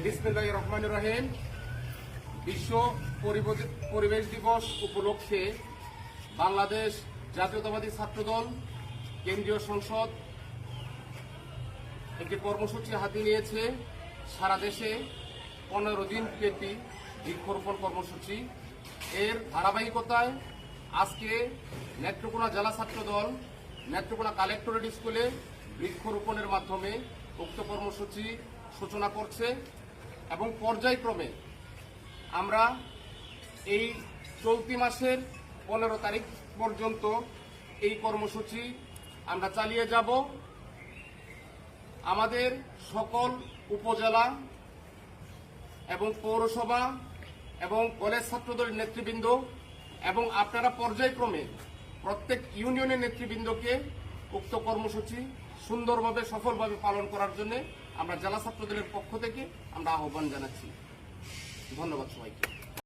বিসমিল্লাহির রহমানির রহিম। বিশ্ব পরিবেশ দিবস উপলক্ষে বাংলাদেশ জাতীয়তাবাদী ছাত্রদল কেন্দ্রীয় সংসদ একটি কর্মসূচি হাতে নিয়েছে। সারা দেশে 15 দিন ব্যাপী বৃক্ষরোপণ কর্মসূচি। এর ধারাবাহিকতায় আজকে নেত্রকোনা জেলা ছাত্রদল নেত্রকোনা কালেক্টরেট স্কুলে বৃক্ষরোপণের মাধ্যমে উক্ত কর্মসূচি সূচনা করছে এবং পর্যায়ক্রমে আমরা এই চলতি মাসের 15 তারিখ পর্যন্ত এই কর্মসূচি আমরা চালিয়ে যাব। আমাদের সকল উপজেলা এবং পৌরসভা এবং কলেজ ছাত্রদলের নেতৃবৃন্দ এবং আপনারা পর্যায়ক্রমে প্রত্যেক ইউনিয়নের নেতৃবৃন্দকে উক্ত কর্মসূচি সুন্দরভাবে সফলভাবে পালন করার জন্য আমরা জেলা ছাত্রদলের পক্ষ থেকে আমরা আহ্বান জানাচ্ছি। ধন্যবাদ সবাইকে।